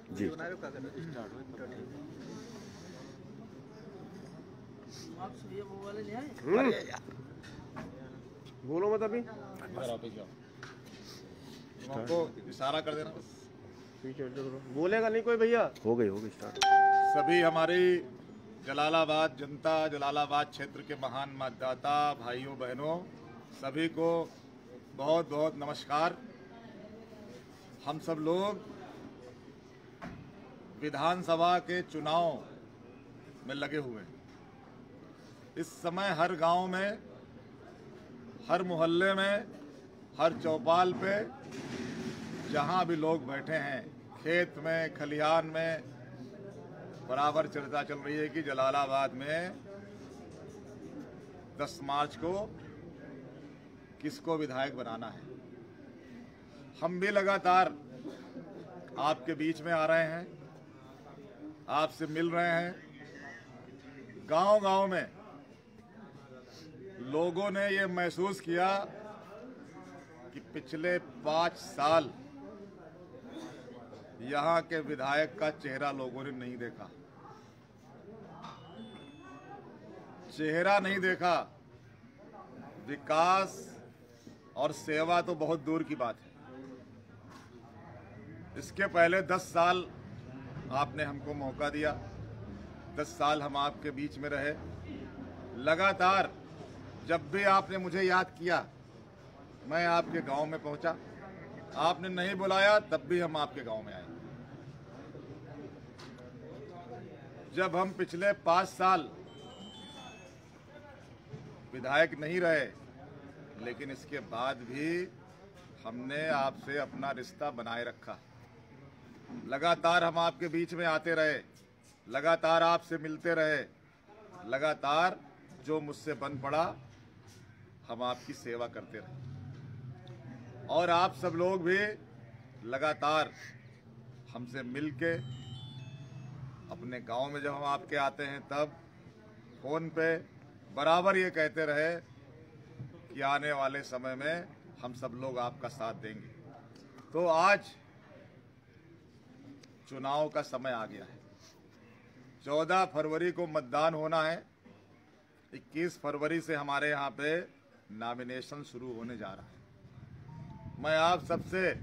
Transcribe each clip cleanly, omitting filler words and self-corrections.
जी। बोलो मत अभी, आपको इशारा कर देना बस। पीछे बोलेगा नहीं कोई भैया। हो गई स्टार्ट। सभी हमारी जलालाबाद जनता, जलालाबाद क्षेत्र के महान मतदाता भाइयों बहनों, सभी को बहुत बहुत नमस्कार। हम सब लोग विधानसभा के चुनाव में लगे हुए हैं। इस समय हर गांव में, हर मोहल्ले में, हर चौपाल पे जहां भी लोग बैठे हैं, खेत में, खलिहान में, बराबर चर्चा चल रही है कि जलालाबाद में 10 मार्च को किसको विधायक बनाना है। हम भी लगातार आपके बीच में आ रहे हैं, आपसे मिल रहे हैं। गांव-गांव में लोगों ने ये महसूस किया कि पिछले 5 साल यहाँ के विधायक का चेहरा लोगों ने नहीं देखा। चेहरा नहीं देखा, विकास और सेवा तो बहुत दूर की बात है। इसके पहले 10 साल आपने हमको मौका दिया, 10 साल हम आपके बीच में रहे। लगातार जब भी आपने मुझे याद किया, मैं आपके गांव में पहुंचा। आपने नहीं बुलाया तब भी हम आपके गांव में आए। जब हम पिछले 5 साल विधायक नहीं रहे, लेकिन इसके बाद भी हमने आपसे अपना रिश्ता बनाए रखा। लगातार हम आपके बीच में आते रहे, लगातार आपसे मिलते रहे, लगातार जो मुझसे बन पड़ा हम आपकी सेवा करते रहे। और आप सब लोग भी लगातार हमसे मिलके, अपने गांव में जब हम आपके आते हैं तब फोन पे बराबर ये कहते रहे कि आने वाले समय में हम सब लोग आपका साथ देंगे। तो आज चुनाव का समय आ गया है। 14 फरवरी को मतदान होना है। 21 फरवरी से हमारे यहाँ पे नॉमिनेशन शुरू होने जा रहा है। मैं आप सबसे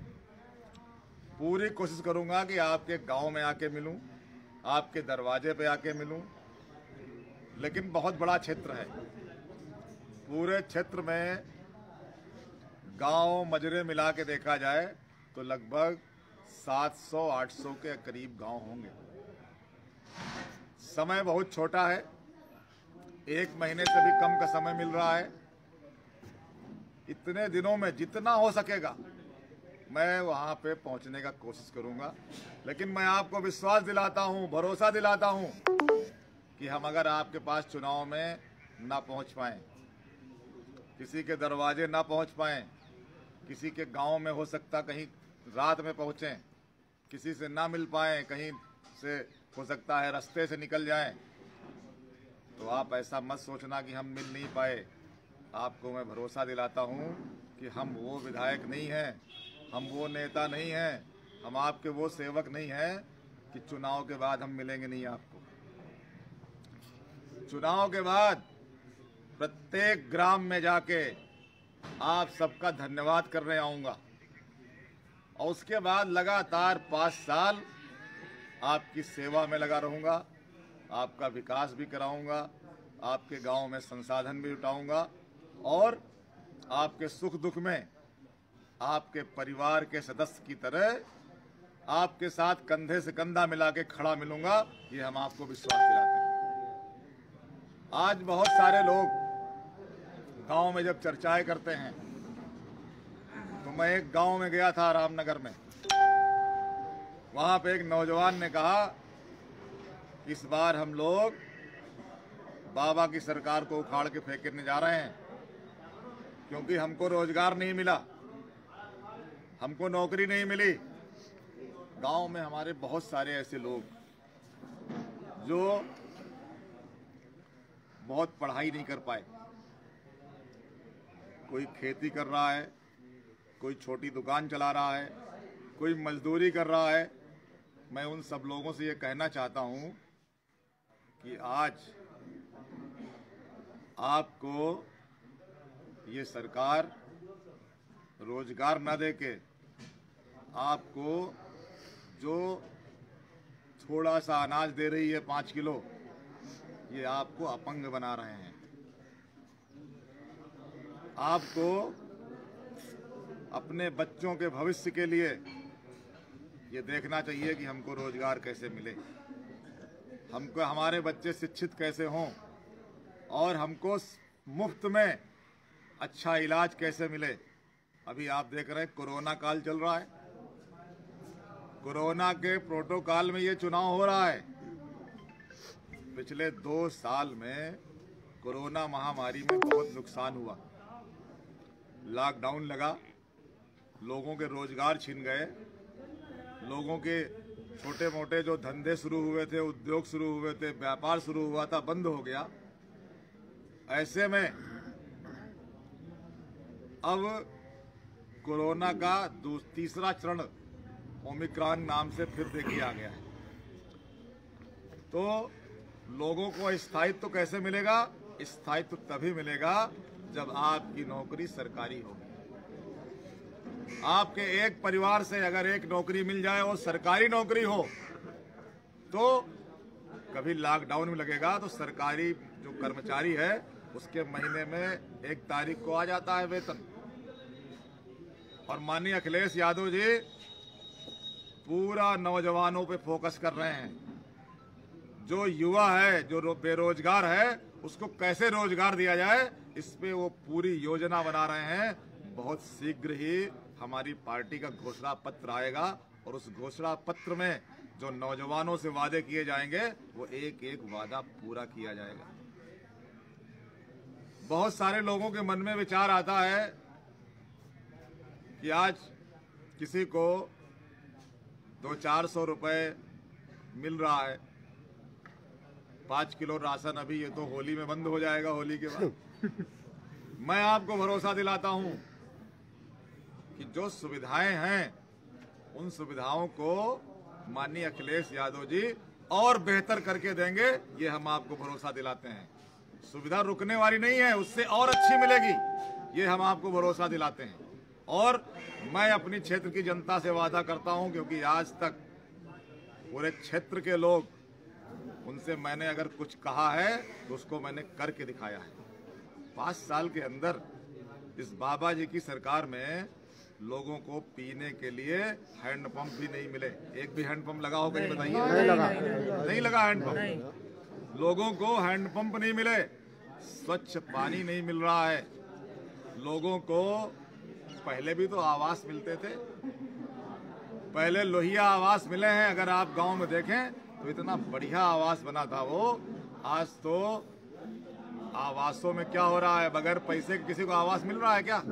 पूरी कोशिश करूंगा कि आपके गांव में आके मिलूं, आपके दरवाजे पे आके मिलूं। लेकिन बहुत बड़ा क्षेत्र है, पूरे क्षेत्र में गांव मजरे मिला के देखा जाए तो लगभग 700-800 के करीब गांव होंगे। समय बहुत छोटा है, 1 महीने से भी कम का समय मिल रहा है। इतने दिनों में जितना हो सकेगा मैं वहां पे पहुंचने का कोशिश करूंगा। लेकिन मैं आपको विश्वास दिलाता हूं, भरोसा दिलाता हूं कि हम अगर आपके पास चुनाव में ना पहुंच पाएं, किसी के दरवाजे ना पहुंच पाएं, किसी के गांव में हो सकता कहीं रात में पहुंचें, किसी से ना मिल पाएं, कहीं से हो सकता है रास्ते से निकल जाएं, तो आप ऐसा मत सोचना कि हम मिल नहीं पाए। आपको मैं भरोसा दिलाता हूं कि हम वो विधायक नहीं हैं, हम वो नेता नहीं हैं, हम आपके वो सेवक नहीं हैं कि चुनाव के बाद हम मिलेंगे नहीं आपको। चुनाव के बाद प्रत्येक ग्राम में जाके आप सबका धन्यवाद करने आऊंगा और उसके बाद लगातार 5 साल आपकी सेवा में लगा रहूंगा, आपका विकास भी कराऊंगा, आपके गांव में संसाधन भी जुटाऊंगा और आपके सुख दुख में आपके परिवार के सदस्य की तरह आपके साथ कंधे से कंधा मिला के खड़ा मिलूंगा। ये हम आपको विश्वास दिलाते हैं। आज बहुत सारे लोग गांव में जब चर्चाएं करते हैं, तो मैं एक गांव में गया था रामनगर में। वहां पे एक नौजवान ने कहा इस बार हम लोग बाबा की सरकार को उखाड़ के फेंकने जा रहे हैं, क्योंकि हमको रोजगार नहीं मिला, हमको नौकरी नहीं मिली। गांव में हमारे बहुत सारे ऐसे लोग जो बहुत पढ़ाई नहीं कर पाए, कोई खेती कर रहा है, कोई छोटी दुकान चला रहा है, कोई मजदूरी कर रहा है, मैं उन सब लोगों से ये कहना चाहता हूं कि आज आपको ये सरकार रोजगार न देके आपको जो थोड़ा सा अनाज दे रही है 5 किलो, ये आपको अपंग बना रहे हैं। आपको अपने बच्चों के भविष्य के लिए ये देखना चाहिए कि हमको रोजगार कैसे मिले, हमको हमारे बच्चे शिक्षित कैसे हों और हमको मुफ्त में अच्छा इलाज कैसे मिले। अभी आप देख रहे हैं कोरोना काल चल रहा है, कोरोना के प्रोटोकॉल में ये चुनाव हो रहा है। पिछले 2 साल में कोरोना महामारी में बहुत नुकसान हुआ, लॉकडाउन लगा, लोगों के रोजगार छिन गए, लोगों के छोटे मोटे जो धंधे शुरू हुए थे, उद्योग शुरू हुए थे, व्यापार शुरू हुआ था, बंद हो गया। ऐसे में अब कोरोना का तीसरा चरण ओमिक्रॉन नाम से फिर देखिए आ गया है। तो लोगों को स्थायित्व कैसे मिलेगा? स्थायित्व तभी मिलेगा जब आपकी नौकरी सरकारी होगी। आपके एक परिवार से अगर एक नौकरी मिल जाए, वो सरकारी नौकरी हो, तो कभी लॉकडाउन में लगेगा तो सरकारी जो कर्मचारी है उसके महीने में 1 तारीख को आ जाता है वेतन। और माननीय अखिलेश यादव जी पूरा नौजवानों पे फोकस कर रहे हैं। जो युवा है, जो बेरोजगार है, उसको कैसे रोजगार दिया जाए, इस पे वो पूरी योजना बना रहे हैं। बहुत शीघ्र ही हमारी पार्टी का घोषणा पत्र आएगा और उस घोषणा पत्र में जो नौजवानों से वादे किए जाएंगे वो एक एक वादा पूरा किया जाएगा। बहुत सारे लोगों के मन में विचार आता है कि आज किसी को 200-400 रुपए मिल रहा है, 5 किलो राशन, अभी ये तो होली में बंद हो जाएगा, होली के बाद। मैं आपको भरोसा दिलाता हूं कि जो सुविधाएं हैं उन सुविधाओं को माननीय अखिलेश यादव जी और बेहतर करके देंगे, ये हम आपको भरोसा दिलाते हैं। सुविधा रुकने वाली नहीं है, उससे और अच्छी मिलेगी, ये हम आपको भरोसा दिलाते हैं। और मैं अपनी क्षेत्र की जनता से वादा करता हूं, क्योंकि आज तक पूरे क्षेत्र के लोग, उनसे मैंने अगर कुछ कहा है तो उसको मैंने करके दिखाया है। 5 साल के अंदर इस बाबा जी की सरकार में लोगों को पीने के लिए हैंडपंप भी नहीं मिले। एक भी हैंडपंप लगा हो कहीं बताइए? नहीं लगा हैंडपंप। लोगों को हैंडपंप नहीं मिले, स्वच्छ पानी नहीं मिल रहा है। लोगों को पहले भी तो आवास मिलते थे, पहले लोहिया आवास मिले हैं। अगर आप गांव में देखें तो इतना बढ़िया आवास बना था वो। आज तो आवासों में क्या हो रहा है, बगैर पैसे के किसी को आवास मिल रहा है क्या?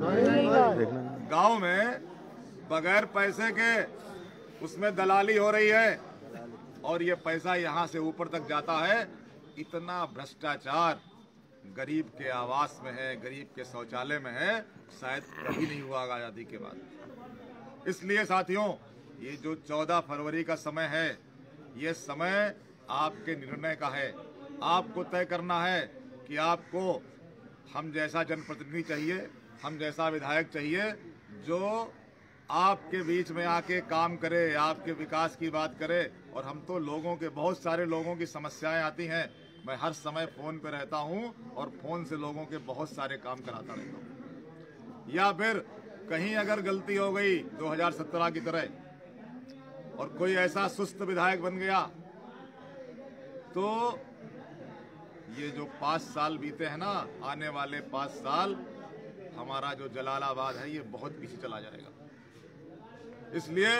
गांव में बगैर पैसे के उसमें दलाली हो रही है और ये पैसा यहाँ से ऊपर तक जाता है। इतना भ्रष्टाचार गरीब के आवास में है, गरीब के शौचालय में है, शायद कभी नहीं हुआ आजादी के बाद। इसलिए साथियों, ये जो 14 फरवरी का समय है, ये समय आपके निर्णय का है। आपको तय करना है कि आपको हम जैसा जनप्रतिनिधि चाहिए, हम जैसा विधायक चाहिए, जो आपके बीच में आके काम करे, आपके विकास की बात करे। और हम तो लोगों के, बहुत सारे लोगों की समस्याएं आती हैं, मैं हर समय फोन पे रहता हूं और फोन से लोगों के बहुत सारे काम कराता रहता हूं। या फिर कहीं अगर गलती हो गई 2017 की तरह और कोई ऐसा सुस्त विधायक बन गया, तो ये जो 5 साल बीते हैं ना, आने वाले 5 साल हमारा जो जलालाबाद है ये बहुत पीछे चला जाएगा। इसलिए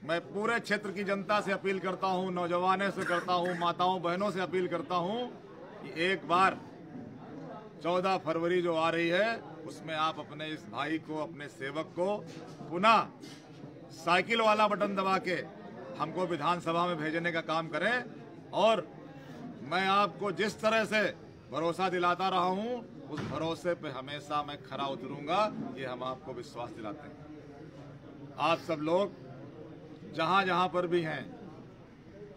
मैं पूरे क्षेत्र की जनता से अपील करता हूं, नौजवानों से करता हूं, माताओं बहनों से अपील करता हूं कि एक बार 14 फरवरी जो आ रही है उसमें आप अपने इस भाई को, अपने सेवक को पुनः साइकिल वाला बटन दबा के हमको विधानसभा में भेजने का काम करें। और मैं आपको जिस तरह से भरोसा दिलाता रहा हूं, उस भरोसे पे हमेशा मैं खरा उतरूंगा, ये हम आपको विश्वास दिलाते हैं। आप सब लोग जहां जहां पर भी हैं,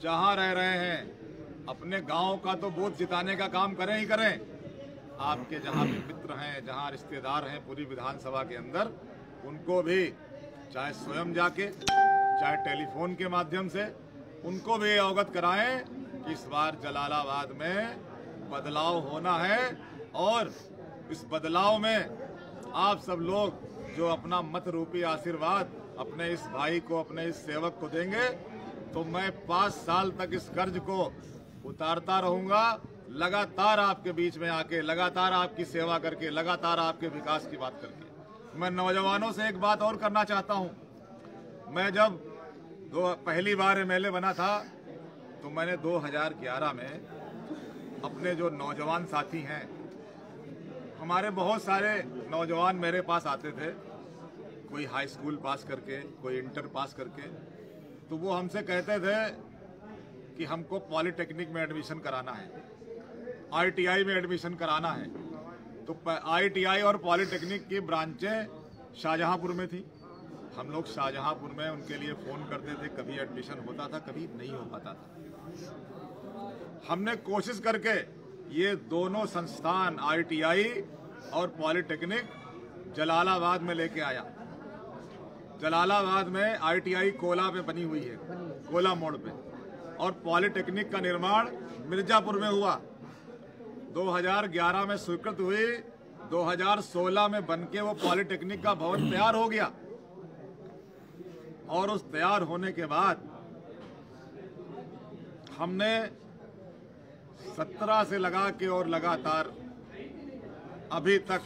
जहां रह रहे हैं अपने गांव का तो बोध जिताने का काम करें ही करें। आपके जहां भी मित्र हैं, जहां रिश्तेदार हैं पूरी विधानसभा के अंदर, उनको भी चाहे स्वयं जाके चाहे टेलीफोन के माध्यम से उनको भी अवगत कराएं कि इस बार जलालाबाद में बदलाव होना है और इस बदलाव में आप सब लोग जो अपना मत रूपी आशीर्वाद अपने इस भाई को, अपने इस सेवक को देंगे तो मैं 5 साल तक इस कर्ज को उतारता रहूंगा, लगातार आपके बीच में आके, लगातार आपकी सेवा करके, लगातार आपके विकास की बात करके। मैं नौजवानों से एक बात और करना चाहता हूं। मैं जब पहली बार एमएलए बना था तो मैंने 2011 में अपने जो नौजवान साथी हैं, हमारे बहुत सारे नौजवान मेरे पास आते थे, कोई हाई स्कूल पास करके, कोई इंटर पास करके, तो वो हमसे कहते थे कि हमको पॉलिटेक्निक में एडमिशन कराना है, आईटीआई में एडमिशन कराना है। तो आईटीआई और पॉलिटेक्निक की ब्रांचें शाहजहांपुर में थी। हम लोग शाहजहांपुर में उनके लिए फ़ोन करते थे, कभी एडमिशन होता था, कभी नहीं हो पाता था। हमने कोशिश करके ये दोनों संस्थान आईटीआई और पॉलिटेक्निक जलालाबाद में लेके आया। जलालाबाद में आईटीआई कोला पे बनी हुई है, कोला मोड़ पे, और पॉलिटेक्निक का निर्माण मिर्जापुर में हुआ। 2011 में स्वीकृत हुई, 2016 में बनके वो पॉलिटेक्निक का भवन तैयार हो गया। और उस तैयार होने के बाद हमने 17 से लगा के और लगातार अभी तक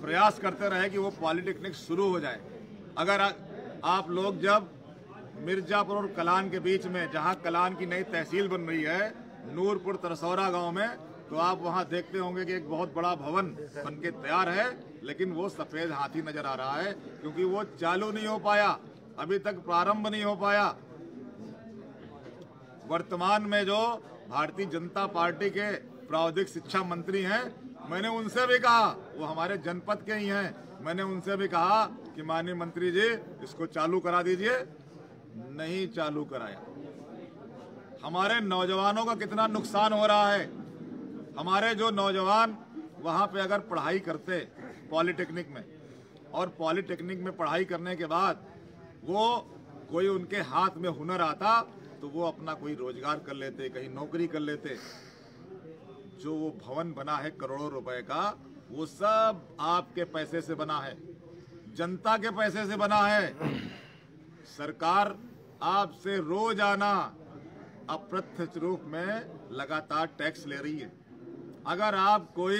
प्रयास करते रहे कि वो पॉलिटेक्निक शुरू हो जाए। अगर आप लोग जब मिर्जापुर और कलान के बीच में, जहां कलान की नई तहसील बन रही है, नूरपुर तरसौरा गांव में, तो आप वहां देखते होंगे कि एक बहुत बड़ा भवन बनके तैयार है, लेकिन वो सफेद हाथी नजर आ रहा है क्योंकि वो चालू नहीं हो पाया, अभी तक प्रारंभ नहीं हो पाया। वर्तमान में जो भारतीय जनता पार्टी के प्रावधिक शिक्षा मंत्री हैं, मैंने उनसे भी कहा, वो हमारे जनपद के ही हैं, मैंने उनसे भी कहा कि माननीय मंत्री जी इसको चालू करा दीजिए, नहीं चालू कराया। हमारे नौजवानों का कितना नुकसान हो रहा है। हमारे जो नौजवान वहां पे अगर पढ़ाई करते पॉलिटेक्निक में, और पॉलिटेक्निक में पढ़ाई करने के बाद वो कोई उनके हाथ में हुनर आता तो वो अपना कोई रोजगार कर लेते, कहीं नौकरी कर लेते। जो वो भवन बना है करोड़ों रुपए का, वो सब आपके पैसे से बना है, जनता के पैसे से बना है। सरकार आपसे रोजाना अप्रत्यक्ष रूप में लगातार टैक्स ले रही है। अगर आप कोई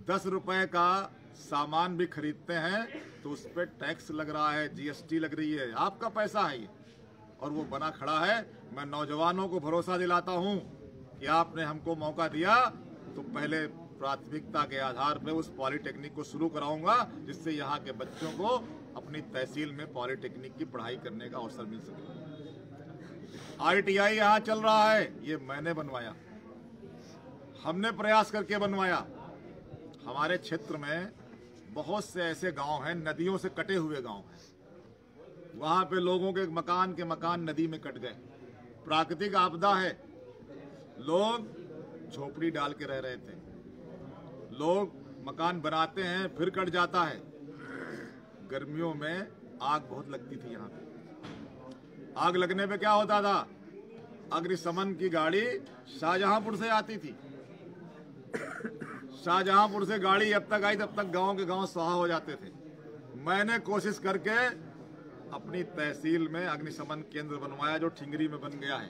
10 रुपए का सामान भी खरीदते हैं तो उस पर टैक्स लग रहा है, जीएसटी लग रही है, आपका पैसा है ये, और वो बना खड़ा है। मैं नौजवानों को भरोसा दिलाता हूं कि आपने हमको मौका दिया तो पहले प्राथमिकता के आधार पर उस पॉलिटेक्निक को शुरू कराऊंगा, जिससे यहाँ के बच्चों को अपनी तहसील में पॉलिटेक्निक की पढ़ाई करने का अवसर मिल सके। आईटीआई यहाँ चल रहा है, ये मैंने बनवाया, हमने प्रयास करके बनवाया। हमारे क्षेत्र में बहुत से ऐसे गांव हैं, नदियों से कटे हुए गांव हैं, वहां पे लोगों के मकान नदी में कट गए। प्राकृतिक आपदा है, लोग झोपड़ी डाल के रह रहे थे, लोग मकान बनाते हैं फिर कट जाता है। गर्मियों में आग बहुत लगती थी यहाँ पे। आग लगने पे क्या होता था, अग्निशमन की गाड़ी शाहजहांपुर से आती थी। शाहजहांपुर से गाड़ी अब तक आई, तब तक गांव के गांव स्वाहा हो जाते थे। मैंने कोशिश करके अपनी तहसील में अग्निशमन केंद्र बनवाया, जो ठिंगरी में बन गया है।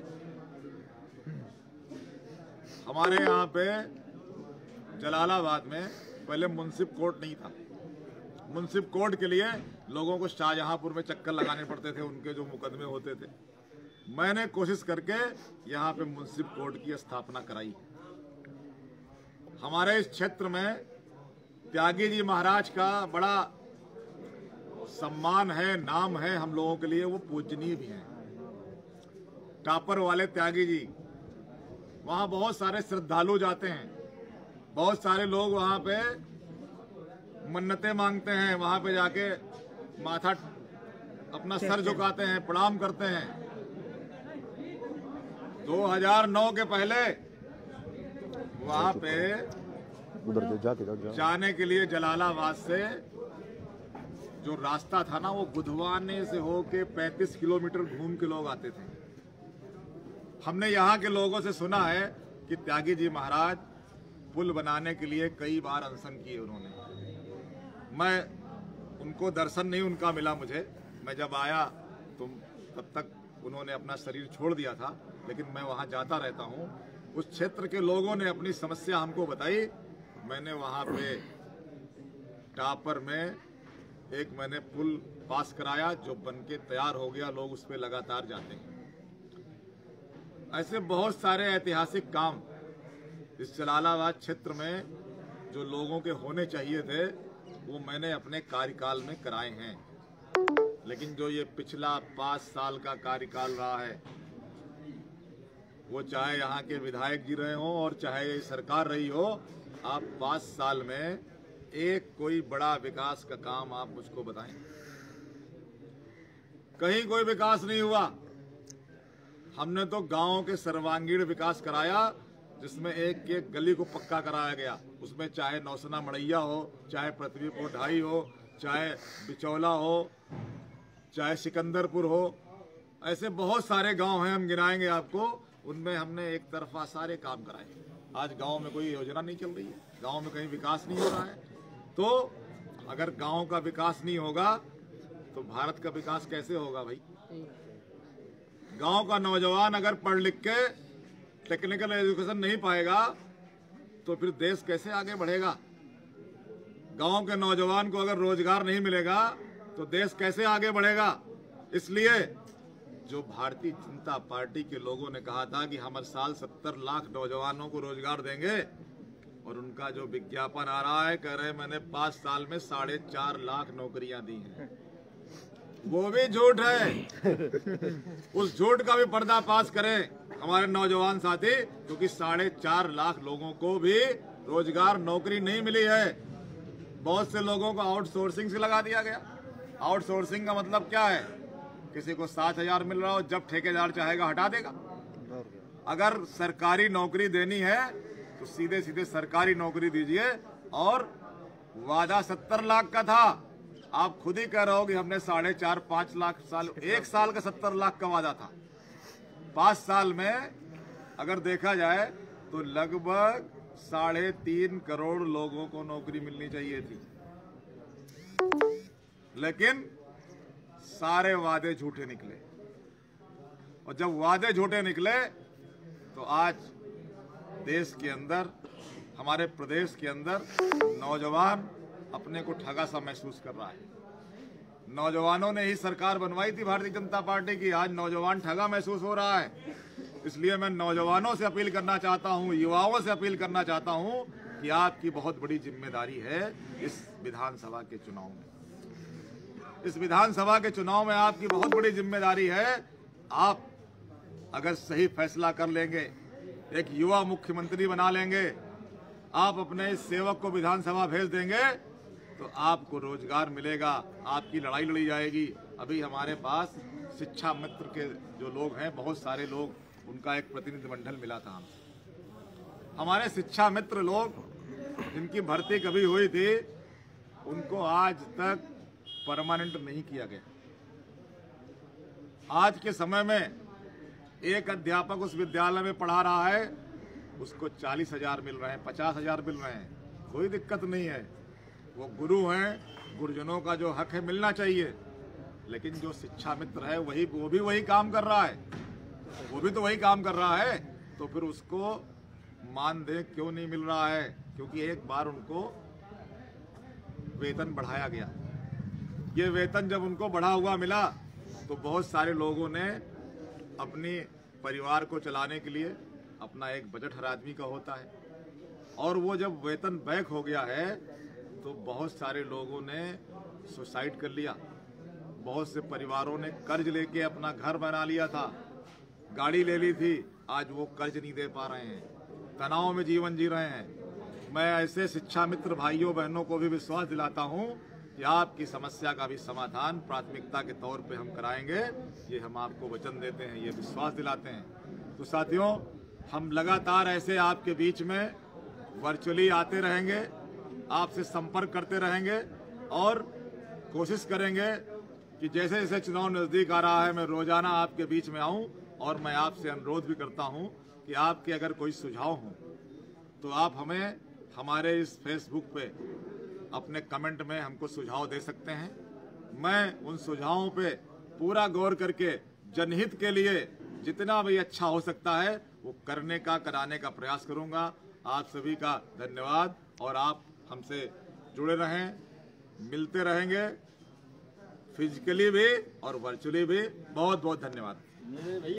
हमारे यहाँ पे जलालाबाद में पहले मुंसिफ कोर्ट नहीं था। मुंसिफ कोर्ट के लिए लोगों को शाहजहांपुर में चक्कर लगाने पड़ते थे, उनके जो मुकदमे होते थे। मैंने कोशिश करके यहाँ पे मुंसिफ कोर्ट की स्थापना कराई। हमारे इस क्षेत्र में त्यागी जी महाराज का बड़ा सम्मान है, नाम है हम लोगों के लिए, वो पूजनीय भी हैं। टापर वाले त्यागी जी, वहां बहुत सारे श्रद्धालु जाते हैं, बहुत सारे लोग वहां पे मन्नतें मांगते हैं, वहां पे जाके माथा अपना सर झुकाते हैं, प्रणाम करते हैं। 2009 के पहले वहां पे उधर जाके जाने के लिए जलालाबाद से जो रास्ता था ना, वो बुधवाने से होके 35 किलोमीटर घूम के लोग आते थे। हमने यहाँ के लोगों से सुना है कि त्यागी जी महाराज पुल बनाने के लिए कई बार अनशन किए उन्होंने। मैं उनको दर्शन नहीं उनका मिला मुझे। मैं जब आया तो तब तक उन्होंने अपना शरीर छोड़ दिया था, लेकिन मैं वहाँ जाता रहता हूँ। उस क्षेत्र के लोगों ने अपनी समस्या हमको बताई। मैंने वहाँ पे टापर में मैंने पुल पास कराया जो बन के तैयार हो गया। लोग उस पर लगातार जाते हैं। ऐसे बहुत सारे ऐतिहासिक काम इस जलालाबाद क्षेत्र में जो लोगों के होने चाहिए थे वो मैंने अपने कार्यकाल में कराए हैं। लेकिन जो ये पिछला 5 साल का कार्यकाल रहा है, वो चाहे यहाँ के विधायक जी रहे हो और चाहे ये सरकार रही हो, आप 5 साल में एक कोई बड़ा विकास का काम आप मुझको बताएं। कहीं कोई विकास नहीं हुआ। हमने तो गांवों के सर्वांगीण विकास कराया, जिसमें एक एक गली को पक्का कराया गया। उसमें चाहे नौसना मड़ैया हो, चाहे पृथ्वीपुर ढाई हो, चाहे बिचौला हो, चाहे सिकंदरपुर हो, ऐसे बहुत सारे गांव हैं, हम गिनाएंगे आपको। उनमें हमने एक तरफा सारे काम कराए। आज गांव में कोई योजना नहीं चल रही है, गांव में कहीं विकास नहीं हो रहा है। तो अगर गांव का विकास नहीं होगा तो भारत का विकास कैसे होगा भाई? गांव का नौजवान अगर पढ़ लिख के टेक्निकल एजुकेशन नहीं पाएगा तो फिर देश कैसे आगे बढ़ेगा? गांव के नौजवान को अगर रोजगार नहीं मिलेगा तो देश कैसे आगे बढ़ेगा? इसलिए जो भारतीय जनता पार्टी के लोगों ने कहा था कि हम हर साल 70 लाख नौजवानों को रोजगार देंगे, और उनका जो विज्ञापन आ रहा है, कह रहे मैंने 5 साल में 4.5 लाख नौकरियां दी हैं, वो भी झूठ है। उस झूठ का भी पर्दाफाश करें हमारे नौजवान साथी, क्योंकि 4.5 लाख लोगों को भी रोजगार नौकरी नहीं मिली है। बहुत से लोगों को आउटसोर्सिंग से लगा दिया गया। आउटसोर्सिंग का मतलब क्या है? किसी को 7,000 मिल रहा हो, जब ठेकेदार चाहेगा हटा देगा। अगर सरकारी नौकरी देनी है तो सीधे सीधे सरकारी नौकरी दीजिए। और वादा 70 लाख का था, आप खुद ही कह रहे हो कि हमने 4.5-5 लाख साल, 1 साल का 70 लाख का वादा था। 5 साल में अगर देखा जाए तो लगभग 3.5 करोड़ लोगों को नौकरी मिलनी चाहिए थी, लेकिन सारे वादे झूठे निकले। और जब वादे झूठे निकले तो आज देश के अंदर, हमारे प्रदेश के अंदर नौजवान अपने को ठगा सा महसूस कर रहा है। नौजवानों ने ही सरकार बनवाई थी भारतीय जनता पार्टी की, आज नौजवान ठगा महसूस हो रहा है। इसलिए मैं नौजवानों से अपील करना चाहता हूं, युवाओं से अपील करना चाहता हूं कि आपकी बहुत बड़ी जिम्मेदारी है इस विधानसभा के चुनाव में। इस विधानसभा के चुनाव में आपकी बहुत बड़ी जिम्मेदारी है। आप अगर सही फैसला कर लेंगे, एक युवा मुख्यमंत्री बना लेंगे, आप अपने इस सेवक को विधानसभा भेज देंगे तो आपको रोजगार मिलेगा, आपकी लड़ाई लड़ी जाएगी। अभी हमारे पास शिक्षा मित्र के जो लोग हैं, बहुत सारे लोग, उनका एक प्रतिनिधिमंडल मिला था हमसे। हमारे शिक्षा मित्र लोग जिनकी भर्ती कभी हुई थी, उनको आज तक परमानेंट नहीं किया गया। आज के समय में एक अध्यापक उस विद्यालय में पढ़ा रहा है, उसको 40,000 मिल रहे हैं, 50,000 मिल रहे हैं, कोई दिक्कत नहीं है। वो गुरु हैं, गुरुजनों का जो हक है मिलना चाहिए। लेकिन जो शिक्षा मित्र है वो भी वही काम कर रहा है, वो भी तो वही काम कर रहा है, तो फिर उसको मानदेय क्यों नहीं मिल रहा है? क्योंकि एक बार उनको वेतन बढ़ाया गया। ये वेतन जब उनको बढ़ा हुआ मिला तो बहुत सारे लोगों ने अपने परिवार को चलाने के लिए, अपना एक बजट हर आदमी का होता है, और वो जब वेतन बैक हो गया है तो बहुत सारे लोगों ने सुसाइड कर लिया। बहुत से परिवारों ने कर्ज लेके अपना घर बना लिया था, गाड़ी ले ली थी, आज वो कर्ज नहीं दे पा रहे हैं, तनाव में जीवन जी रहे हैं। मैं ऐसे शिक्षा मित्र भाइयों बहनों को भी विश्वास दिलाता हूं कि आपकी समस्या का भी समाधान प्राथमिकता के तौर पे हम कराएंगे। ये हम आपको वचन देते हैं, ये विश्वास दिलाते हैं। तो साथियों, हम लगातार ऐसे आपके बीच में वर्चुअली आते रहेंगे, आपसे संपर्क करते रहेंगे और कोशिश करेंगे कि जैसे जैसे चुनाव नज़दीक आ रहा है मैं रोजाना आपके बीच में आऊं। और मैं आपसे अनुरोध भी करता हूं कि आपके अगर कोई सुझाव हो तो आप हमें हमारे इस फेसबुक पे अपने कमेंट में हमको सुझाव दे सकते हैं। मैं उन सुझावों पे पूरा गौर करके जनहित के लिए जितना भी अच्छा हो सकता है वो कराने का प्रयास करूंगा। आप सभी का धन्यवाद और आप हमसे जुड़े रहें, मिलते रहेंगे फिजिकली भी और वर्चुअली भी। बहुत बहुत धन्यवाद।